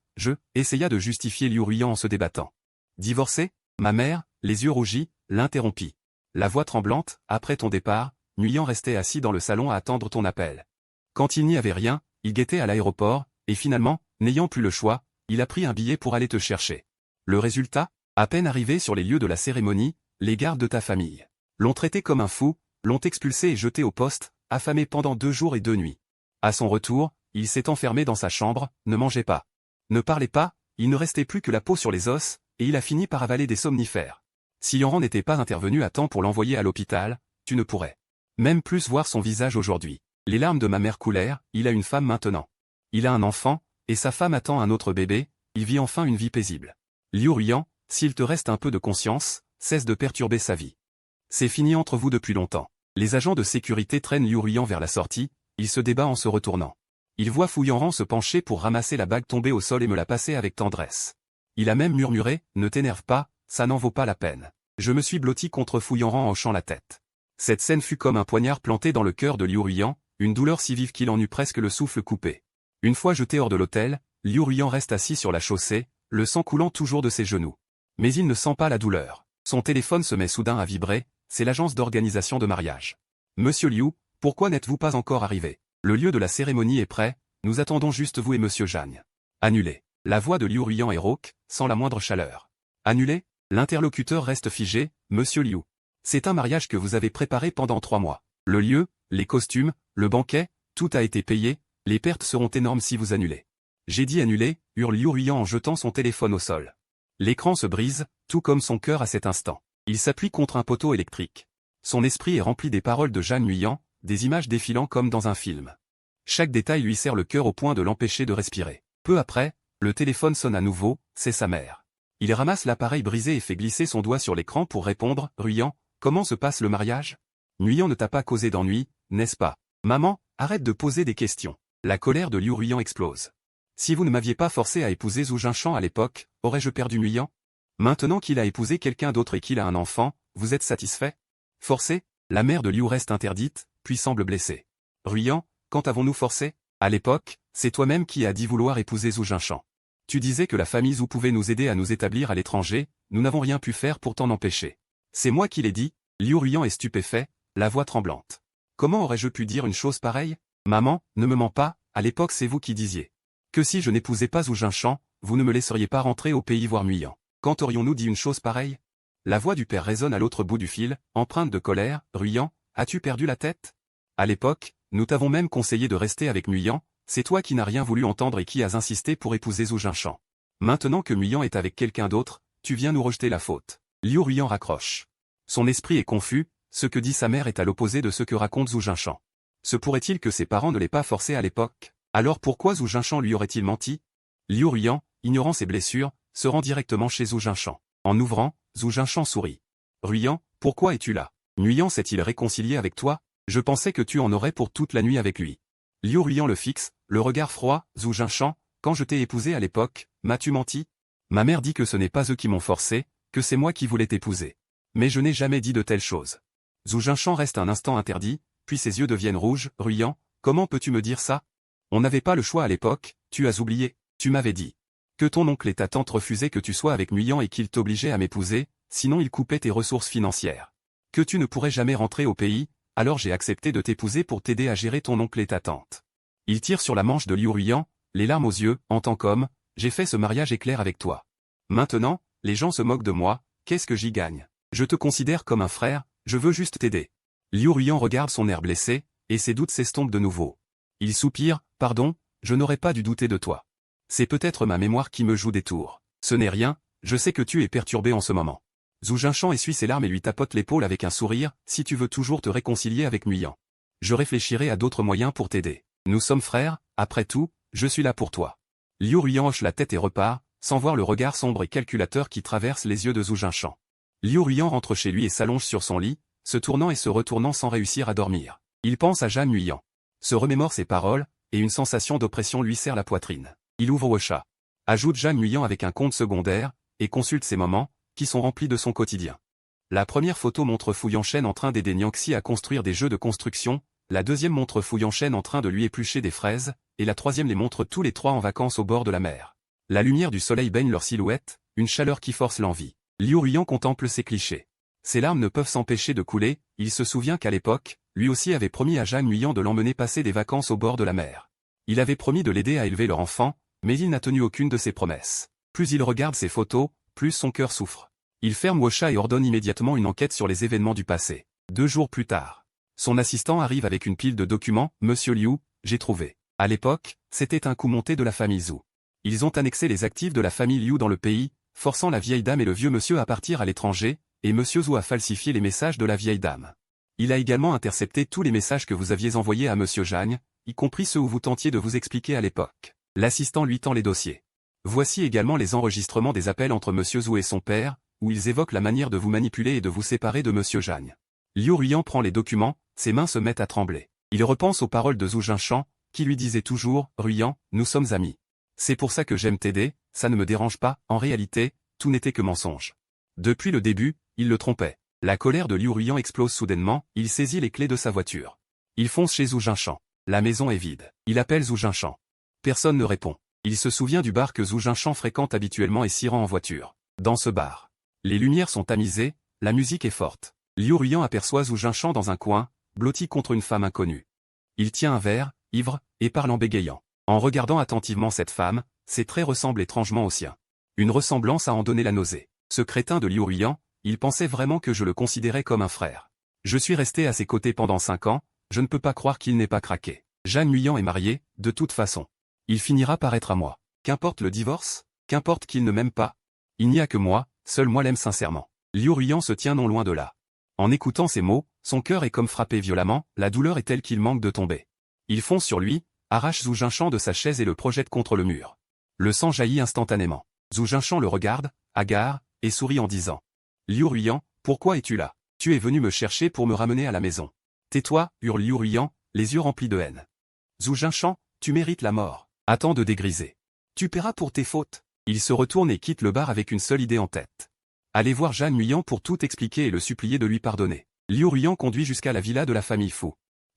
essaya de justifier Liu Ruiyan en se débattant. Divorcé? Ma mère, les yeux rougis, l'interrompit. La voix tremblante, après ton départ, Nguyen restait assis dans le salon à attendre ton appel. Quand il n'y avait rien, il guettait à l'aéroport, et finalement, n'ayant plus le choix, il a pris un billet pour aller te chercher. Le résultat? À peine arrivé sur les lieux de la cérémonie, les gardes de ta famille l'ont traité comme un fou, l'ont expulsé et jeté au poste, affamé pendant 2 jours et 2 nuits. À son retour, il s'est enfermé dans sa chambre, ne mangeait pas. Ne parlait pas, il ne restait plus que la peau sur les os, et il a fini par avaler des somnifères. Si Yoran n'était pas intervenu à temps pour l'envoyer à l'hôpital, tu ne pourrais même plus voir son visage aujourd'hui. Les larmes de ma mère coulèrent, il a une femme maintenant. Il a un enfant, et sa femme attend un autre bébé, il vit enfin une vie paisible. Liu Ruiyan, s'il te reste un peu de conscience, cesse de perturber sa vie. C'est fini entre vous depuis longtemps. Les agents de sécurité traînent Liu Ruiyan vers la sortie, il se débat en se retournant. Il voit Fu Yanran se pencher pour ramasser la bague tombée au sol et me la passer avec tendresse. Il a même murmuré, ne t'énerve pas, ça n'en vaut pas la peine. Je me suis blotti contre Fu Yanran en hochant la tête. Cette scène fut comme un poignard planté dans le cœur de Liu Ruiyan, une douleur si vive qu'il en eut presque le souffle coupé. Une fois jeté hors de l'hôtel, Liu Ruiyan reste assis sur la chaussée, le sang coulant toujours de ses genoux. Mais il ne sent pas la douleur. Son téléphone se met soudain à vibrer, c'est l'agence d'organisation de mariage. Monsieur Liu, pourquoi n'êtes-vous pas encore arrivé? Le lieu de la cérémonie est prêt, nous attendons juste vous et Monsieur Jagne. Annulé. La voix de Liu Ruiyan est rauque, sans la moindre chaleur. Annulé? L'interlocuteur reste figé, Monsieur Liu. C'est un mariage que vous avez préparé pendant 3 mois. Le lieu, les costumes, le banquet, tout a été payé, les pertes seront énormes si vous annulez. J'ai dit annuler, hurle Liu Ruiyan en jetant son téléphone au sol. L'écran se brise, tout comme son cœur à cet instant. Il s'appuie contre un poteau électrique. Son esprit est rempli des paroles de Jagne Nguyen, des images défilant comme dans un film. Chaque détail lui serre le cœur au point de l'empêcher de respirer. Peu après, le téléphone sonne à nouveau, c'est sa mère. Il ramasse l'appareil brisé et fait glisser son doigt sur l'écran pour répondre, Ruiyan, comment se passe le mariage? Nguyen ne t'a pas causé d'ennui, n'est-ce pas? Maman, arrête de poser des questions. La colère de Liu Ruiyan explose. Si vous ne m'aviez pas forcé à épouser Zhu Jinshan à l'époque, aurais-je perdu Nguyen? Maintenant qu'il a épousé quelqu'un d'autre et qu'il a un enfant, vous êtes satisfait? Forcé? La mère de Liu reste interdite, puis semble blessée. Ruiyan, quand avons-nous forcé? À l'époque, c'est toi-même qui as dit vouloir épouser Zhu Jinshan. Tu disais que la famille Zhu pouvait nous aider à nous établir à l'étranger, nous n'avons rien pu faire pour t'en empêcher. C'est moi qui l'ai dit. Liu Ruiyan est stupéfait, la voix tremblante. Comment aurais-je pu dire une chose pareille? Maman, ne me mens pas, à l'époque c'est vous qui disiez. Que si je n'épousais pas Zhu Jinshan, vous ne me laisseriez pas rentrer au pays voir Nguyen. Quand aurions-nous dit une chose pareille? La voix du père résonne à l'autre bout du fil, empreinte de colère, Ruiyan, as-tu perdu la tête? À l'époque, nous t'avons même conseillé de rester avec Nguyen, c'est toi qui n'as rien voulu entendre et qui as insisté pour épouser Zhu Jinshan. Maintenant que Nguyen est avec quelqu'un d'autre, tu viens nous rejeter la faute. Liu Ruiyan raccroche. Son esprit est confus, ce que dit sa mère est à l'opposé de ce que raconte Zhu Jinshan. Se pourrait-il que ses parents ne l'aient pas forcé à l'époque? Alors pourquoi Zhu Jinshan lui aurait-il menti? Liu Ruiyan, ignorant ses blessures, se rend directement chez Zhu Jinshan. En ouvrant, Zhu Jinshan sourit. Ruiyan, pourquoi es-tu là? Nguyen s'est-il réconcilié avec toi? Je pensais que tu en aurais pour toute la nuit avec lui. Liu Ruiyan le fixe, le regard froid, Zhu Jinshan, quand je t'ai épousé à l'époque, m'as-tu menti? Ma mère dit que ce n'est pas eux qui m'ont forcé, que c'est moi qui voulais t'épouser. Mais je n'ai jamais dit de telles choses. Zhu Jinshan reste un instant interdit, puis ses yeux deviennent rouges, Ruiyan, comment peux-tu me dire ça? On n'avait pas le choix à l'époque, tu as oublié, tu m'avais dit. Que ton oncle et ta tante refusaient que tu sois avec Nguyen et qu'ils t'obligeaient à m'épouser, sinon ils coupaient tes ressources financières. Que tu ne pourrais jamais rentrer au pays, alors j'ai accepté de t'épouser pour t'aider à gérer ton oncle et ta tante. Il tire sur la manche de Liu Ruiyan, les larmes aux yeux, en tant qu'homme, j'ai fait ce mariage éclair avec toi. Maintenant, les gens se moquent de moi, qu'est-ce que j'y gagne? Je te considère comme un frère, je veux juste t'aider. Liu Ruiyan regarde son air blessé, et ses doutes s'estompent de nouveau. Il soupire, pardon, je n'aurais pas dû douter de toi. C'est peut-être ma mémoire qui me joue des tours. Ce n'est rien, je sais que tu es perturbé en ce moment. Zhu Jinshan essuie ses larmes et lui tapote l'épaule avec un sourire, si tu veux toujours te réconcilier avec Nguyen. Je réfléchirai à d'autres moyens pour t'aider. Nous sommes frères, après tout, je suis là pour toi. Liu Ruiyan hoche la tête et repart, sans voir le regard sombre et calculateur qui traverse les yeux de Zhu Jinshan. Liu Ruiyan rentre chez lui et s'allonge sur son lit, se tournant et se retournant sans réussir à dormir. Il pense à Jagne Nguyen. Se remémore ses paroles, et une sensation d'oppression lui serre la poitrine. Il ouvre Wecha. Ajoute Jagne Nguyen avec un compte secondaire, et consulte ses moments, qui sont remplis de son quotidien. La première photo montre Fu Yanchen en train d'aider Niangxi à construire des jeux de construction, la deuxième montre Fu Yanchen en train de lui éplucher des fraises, et la troisième les montre tous les trois en vacances au bord de la mer. La lumière du soleil baigne leurs silhouettes, une chaleur qui force l'envie. Liu Ruiyan contemple ces clichés. Ses larmes ne peuvent s'empêcher de couler, il se souvient qu'à l'époque, lui aussi avait promis à Jagne Nguyen de l'emmener passer des vacances au bord de la mer. Il avait promis de l'aider à élever leur enfant, mais il n'a tenu aucune de ses promesses. Plus il regarde ses photos, plus son cœur souffre. Il ferme Wecha et ordonne immédiatement une enquête sur les événements du passé. 2 jours plus tard, son assistant arrive avec une pile de documents. Monsieur Liu, j'ai trouvé. À l'époque, c'était un coup monté de la famille Zhu. Ils ont annexé les actifs de la famille Liu dans le pays, forçant la vieille dame et le vieux monsieur à partir à l'étranger, et monsieur Zhou a falsifié les messages de la vieille dame. Il a également intercepté tous les messages que vous aviez envoyés à monsieur Jagne, y compris ceux où vous tentiez de vous expliquer à l'époque. L'assistant lui tend les dossiers. Voici également les enregistrements des appels entre monsieur Zhou et son père, où ils évoquent la manière de vous manipuler et de vous séparer de monsieur Jagne. Liu Ruiyan prend les documents, ses mains se mettent à trembler. Il repense aux paroles de Zhu Jinshan, qui lui disait toujours « Ruiyan, nous sommes amis. C'est pour ça que j'aime t'aider, ça ne me dérange pas, en réalité, tout n'était que mensonge. » Depuis le début, il le trompait. La colère de Liu Ruiyan explose soudainement, il saisit les clés de sa voiture. Il fonce chez Zhu Jinshan. La maison est vide. Il appelle Zhu Jinshan. Personne ne répond. Il se souvient du bar que Zhu Jinshan fréquente habituellement et s'y rend en voiture. Dans ce bar, les lumières sont tamisées, la musique est forte. Liu Ruiyan aperçoit Zhu Jinshan dans un coin, blotti contre une femme inconnue. Il tient un verre, ivre, et parle en bégayant. En regardant attentivement cette femme, ses traits ressemblent étrangement aux siens. Une ressemblance a en donné la nausée. Ce crétin de Liu Ruiyan, il pensait vraiment que je le considérais comme un frère. Je suis resté à ses côtés pendant 5 ans, je ne peux pas croire qu'il n'ait pas craqué. Jeanne Ruiyan est mariée, de toute façon. Il finira par être à moi. Qu'importe le divorce, qu'importe qu'il ne m'aime pas. Il n'y a que moi, seul moi l'aime sincèrement. Liu Ruiyan se tient non loin de là. En écoutant ces mots, son cœur est comme frappé violemment, la douleur est telle qu'il manque de tomber. Il fonce sur lui, arrache Zhu Jinshan de sa chaise et le projette contre le mur. Le sang jaillit instantanément. Zhu Jinshan le regarde, hagard, et sourit en disant « Liu Ruiyan, pourquoi es-tu là? Tu es venu me chercher pour me ramener à la maison. » « Tais-toi, hurle Liu Ruiyan, les yeux remplis de haine. « Zhu Jinshan, tu mérites la mort. Attends de dégriser. Tu paieras pour tes fautes. » Il se retourne et quitte le bar avec une seule idée en tête. Aller voir Jeanne Ruiyan pour tout expliquer et le supplier de lui pardonner. Liu Ruiyan conduit jusqu'à la villa de la famille Fu.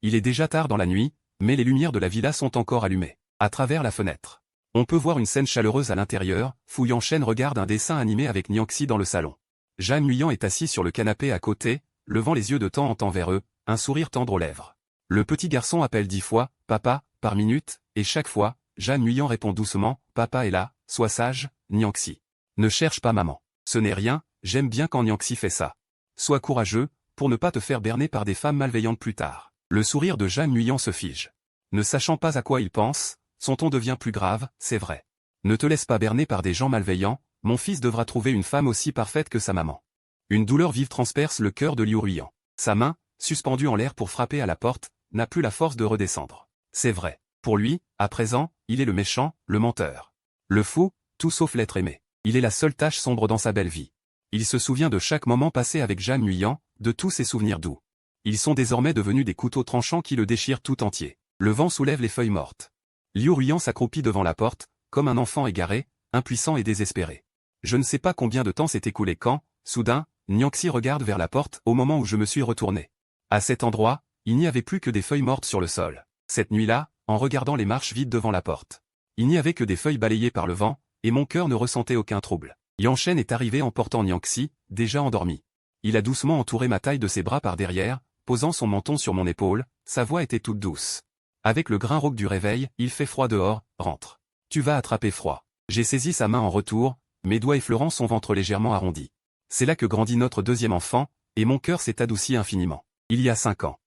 Il est déjà tard dans la nuit, mais les lumières de la villa sont encore allumées. À travers la fenêtre, on peut voir une scène chaleureuse à l'intérieur. Fu Yanchen regarde un dessin animé avec Nianxi dans le salon. Jeanne Ruiyan est assis sur le canapé à côté, levant les yeux de temps en temps vers eux, un sourire tendre aux lèvres. Le petit garçon appelle 10 fois « Papa » par minute, et chaque fois, Jeanne Ruiyan répond doucement « Papa est là, sois sage, Nianxi. Ne cherche pas maman. Ce n'est rien, j'aime bien quand Nianxi fait ça. Sois courageux, pour ne pas te faire berner par des femmes malveillantes plus tard. » Le sourire de Jeanne Ruiyan se fige. Ne sachant pas à quoi il pense, son ton devient plus grave, c'est vrai. Ne te laisse pas berner par des gens malveillants, mon fils devra trouver une femme aussi parfaite que sa maman. Une douleur vive transperce le cœur de Liu Ruiyan. Sa main, suspendue en l'air pour frapper à la porte, n'a plus la force de redescendre. C'est vrai. Pour lui, à présent, il est le méchant, le menteur. Le fou, tout sauf l'être aimé. Il est la seule tache sombre dans sa belle vie. Il se souvient de chaque moment passé avec Jeanne Ruiyan, de tous ses souvenirs doux. Ils sont désormais devenus des couteaux tranchants qui le déchirent tout entier. Le vent soulève les feuilles mortes. Liu Ruiyan s'accroupit devant la porte, comme un enfant égaré, impuissant et désespéré. Je ne sais pas combien de temps s'est écoulé quand, soudain, Nianxi regarde vers la porte au moment où je me suis retourné. À cet endroit, il n'y avait plus que des feuilles mortes sur le sol. Cette nuit-là, en regardant les marches vides devant la porte, il n'y avait que des feuilles balayées par le vent, et mon cœur ne ressentait aucun trouble. Yanchen est arrivé en portant Nianxi, déjà endormi. Il a doucement entouré ma taille de ses bras par derrière, posant son menton sur mon épaule, sa voix était toute douce. Avec le grain rauque du réveil, il fait froid dehors, rentre. Tu vas attraper froid. J'ai saisi sa main en retour, mes doigts effleurant son ventre légèrement arrondi. C'est là que grandit notre deuxième enfant, et mon cœur s'est adouci infiniment. Il y a 5 ans.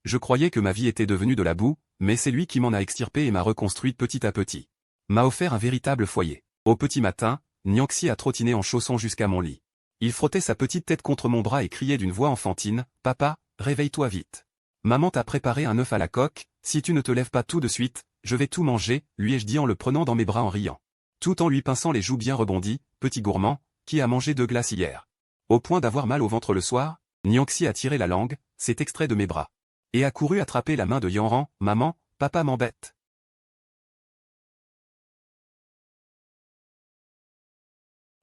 Je croyais que ma vie était devenue de la boue, mais c'est lui qui m'en a extirpé et m'a reconstruite petit à petit. M'a offert un véritable foyer. Au petit matin, Nianxi a trottiné en chaussant jusqu'à mon lit. Il frottait sa petite tête contre mon bras et criait d'une voix enfantine, « Papa, réveille-toi vite. Maman t'a préparé un œuf à la coque, si tu ne te lèves pas tout de suite, je vais tout manger, lui ai-je dit en le prenant dans mes bras en riant. Tout en lui pinçant les joues bien rebondies, petit gourmand, qui a mangé 2 glaces hier. Au point d'avoir mal au ventre le soir, Nianxi a tiré la langue, s'est extrait de mes bras. Et a couru attraper la main de Yanran, « Maman, papa m'embête. »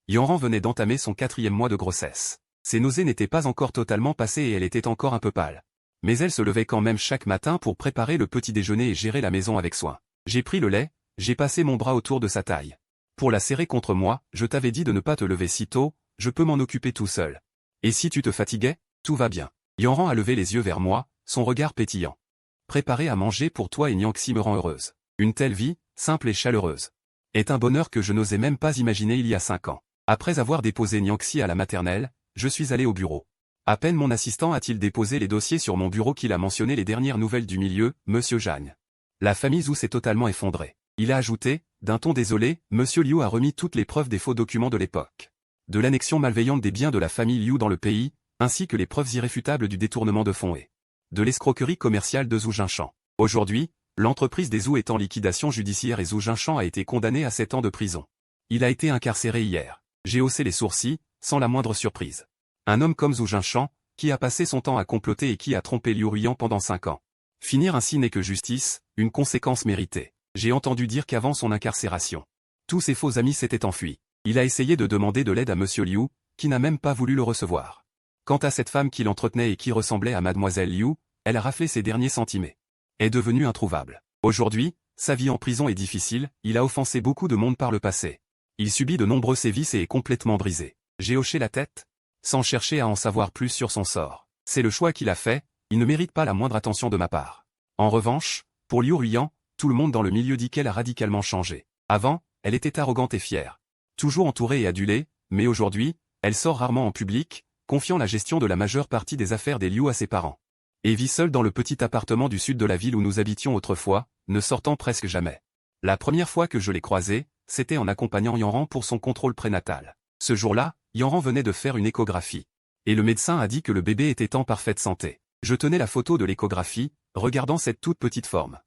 Yanran venait d'entamer son 4e mois de grossesse. Ses nausées n'étaient pas encore totalement passées et elle était encore un peu pâle. Mais elle se levait quand même chaque matin pour préparer le petit déjeuner et gérer la maison avec soin. J'ai pris le lait, j'ai passé mon bras autour de sa taille. Pour la serrer contre moi, je t'avais dit de ne pas te lever si tôt, je peux m'en occuper tout seul. Et si tu te fatiguais, tout va bien. Yanran a levé les yeux vers moi, son regard pétillant. Préparer à manger pour toi et Nianxi me rend heureuse. Une telle vie, simple et chaleureuse, est un bonheur que je n'osais même pas imaginer il y a 5 ans. Après avoir déposé Nianxi à la maternelle, je suis allé au bureau. À peine mon assistant a-t-il déposé les dossiers sur mon bureau qu'il a mentionné les dernières nouvelles du milieu, Monsieur Jagne. La famille Zhou s'est totalement effondrée. Il a ajouté, d'un ton désolé, Monsieur Liu a remis toutes les preuves des faux documents de l'époque. de l'annexion malveillante des biens de la famille Liu dans le pays, ainsi que les preuves irréfutables du détournement de fonds et de l'escroquerie commerciale de Zhu Jinshan. Aujourd'hui, l'entreprise des Zhu est en liquidation judiciaire et Zhu Jinshan a été condamné à 7 ans de prison. Il a été incarcéré hier. J'ai haussé les sourcils, sans la moindre surprise. Un homme comme Zhu Jinshan, qui a passé son temps à comploter et qui a trompé Liu Ruiyan pendant 5 ans. Finir ainsi n'est que justice, une conséquence méritée. J'ai entendu dire qu'avant son incarcération, tous ses faux amis s'étaient enfuis. Il a essayé de demander de l'aide à Monsieur Liu, qui n'a même pas voulu le recevoir. Quant à cette femme qui l'entretenait et qui ressemblait à Mademoiselle Liu, elle a raflé ses derniers centimètres. Est devenue introuvable. Aujourd'hui, sa vie en prison est difficile, il a offensé beaucoup de monde par le passé. Il subit de nombreux sévices et est complètement brisé. J'ai hoché la tête, sans chercher à en savoir plus sur son sort. C'est le choix qu'il a fait, il ne mérite pas la moindre attention de ma part. En revanche, pour Liu Ruiyan, tout le monde dans le milieu dit qu'elle a radicalement changé. Avant, elle était arrogante et fière. Toujours entourée et adulée, mais aujourd'hui, elle sort rarement en public, confiant la gestion de la majeure partie des affaires des Liu à ses parents. Et vit seule dans le petit appartement du sud de la ville où nous habitions autrefois, ne sortant presque jamais. La première fois que je l'ai croisée, c'était en accompagnant Yanran pour son contrôle prénatal. Ce jour-là, Yanran venait de faire une échographie. Et le médecin a dit que le bébé était en parfaite santé. Je tenais la photo de l'échographie, regardant cette toute petite forme.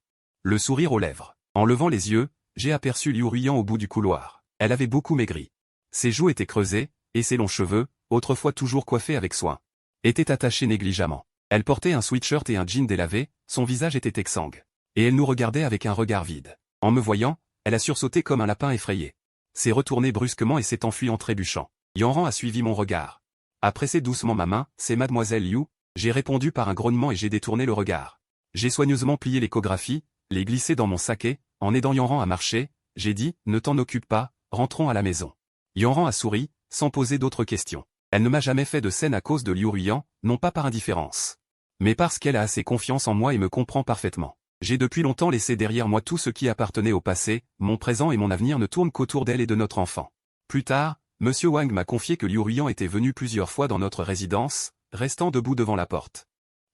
Le sourire aux lèvres. En levant les yeux, j'ai aperçu Liu Ruiyan au bout du couloir. Elle avait beaucoup maigri. Ses joues étaient creusées, et ses longs cheveux, autrefois toujours coiffés avec soin, étaient attachés négligemment. Elle portait un sweatshirt et un jean délavé, son visage était exsangue. Et elle nous regardait avec un regard vide. En me voyant, elle a sursauté comme un lapin effrayé. S'est retournée brusquement et s'est enfuie en trébuchant. Yanran a suivi mon regard. A pressé doucement ma main, c'est Mademoiselle Liu, j'ai répondu par un grognement et j'ai détourné le regard. J'ai soigneusement plié l'échographie, les glissé dans mon saké, en aidant Yanran à marcher, j'ai dit, ne t'en occupe pas, rentrons à la maison. Yanran a souri, sans poser d'autres questions. Elle ne m'a jamais fait de scène à cause de Liu Ruiyan, non pas par indifférence, mais parce qu'elle a assez confiance en moi et me comprend parfaitement. J'ai depuis longtemps laissé derrière moi tout ce qui appartenait au passé, mon présent et mon avenir ne tournent qu'autour d'elle et de notre enfant. Plus tard, Monsieur Wang m'a confié que Liu Ruiyan était venu plusieurs fois dans notre résidence, restant debout devant la porte,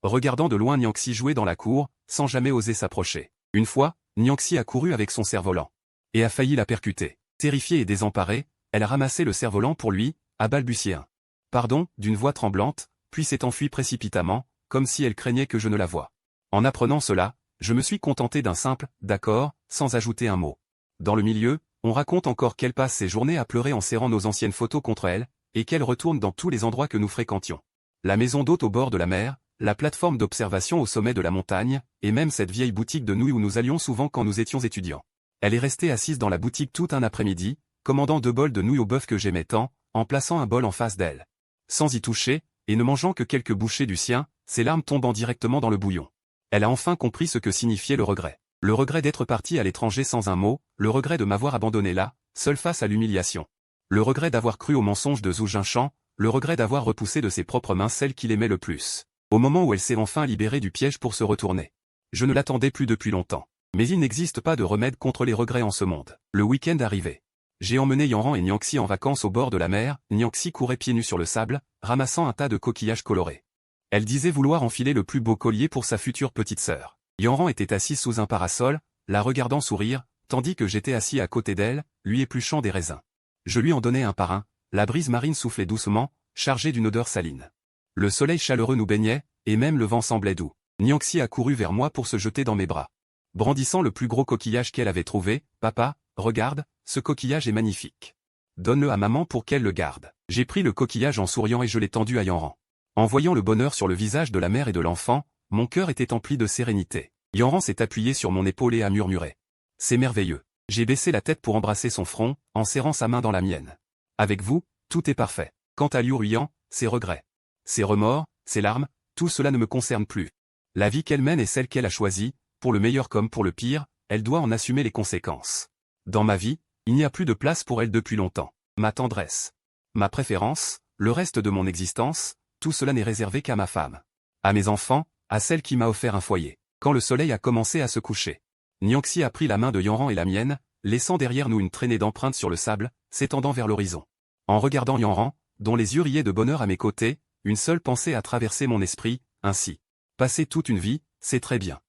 regardant de loin Nianxi jouer dans la cour, sans jamais oser s'approcher. Une fois, Nianxi a couru avec son cerf-volant et a failli la percuter. Terrifiée et désemparée, elle a ramassé le cerf-volant pour lui, a balbutié un pardon, d'une voix tremblante, puis s'est enfuie précipitamment, comme si elle craignait que je ne la voie. En apprenant cela, je me suis contenté d'un simple « d'accord », sans ajouter un mot. Dans le milieu, on raconte encore qu'elle passe ses journées à pleurer en serrant nos anciennes photos contre elle, et qu'elle retourne dans tous les endroits que nous fréquentions. La maison d'hôte au bord de la mer, la plateforme d'observation au sommet de la montagne, et même cette vieille boutique de nouilles où nous allions souvent quand nous étions étudiants. Elle est restée assise dans la boutique tout un après-midi, commandant 2 bols de nouilles au bœuf que j'aimais tant, en plaçant un bol en face d'elle. Sans y toucher, et ne mangeant que quelques bouchées du sien, ses larmes tombant directement dans le bouillon. Elle a enfin compris ce que signifiait le regret. Le regret d'être partie à l'étranger sans un mot, le regret de m'avoir abandonné là, seule face à l'humiliation. Le regret d'avoir cru au mensonge de Zhu Jinshan, le regret d'avoir repoussé de ses propres mains celle qu'il aimait le plus. Au moment où elle s'est enfin libérée du piège pour se retourner. Je ne l'attendais plus depuis longtemps. Mais il n'existe pas de remède contre les regrets en ce monde. Le week-end arrivait. J'ai emmené Yanran et Nianxi en vacances au bord de la mer, Nianxi courait pieds nus sur le sable, ramassant un tas de coquillages colorés. Elle disait vouloir enfiler le plus beau collier pour sa future petite sœur. Yanran était assis sous un parasol, la regardant sourire, tandis que j'étais assis à côté d'elle, lui épluchant des raisins. Je lui en donnais un par un, la brise marine soufflait doucement, chargée d'une odeur saline. Le soleil chaleureux nous baignait, et même le vent semblait doux. Nianxi a couru vers moi pour se jeter dans mes bras. Brandissant le plus gros coquillage qu'elle avait trouvé, « Papa, regarde, ce coquillage est magnifique. Donne-le à maman pour qu'elle le garde. » J'ai pris le coquillage en souriant et je l'ai tendu à Yanran. En voyant le bonheur sur le visage de la mère et de l'enfant, mon cœur était empli de sérénité. Yanran s'est appuyé sur mon épaule et a murmuré. « C'est merveilleux. » J'ai baissé la tête pour embrasser son front, en serrant sa main dans la mienne. Avec vous, tout est parfait. Quant à Liu Ruiyan, ses regrets, ses remords, ses larmes, tout cela ne me concerne plus. La vie qu'elle mène est celle qu'elle a choisie, pour le meilleur comme pour le pire, elle doit en assumer les conséquences. Dans ma vie, il n'y a plus de place pour elle depuis longtemps. Ma tendresse, ma préférence, le reste de mon existence, tout cela n'est réservé qu'à ma femme. À mes enfants, à celle qui m'a offert un foyer. Quand le soleil a commencé à se coucher, Nianxi a pris la main de Yanran et la mienne, laissant derrière nous une traînée d'empreintes sur le sable, s'étendant vers l'horizon. En regardant Yanran, dont les yeux riaient de bonheur à mes côtés, une seule pensée a traversé mon esprit, ainsi. Passer toute une vie, c'est très bien.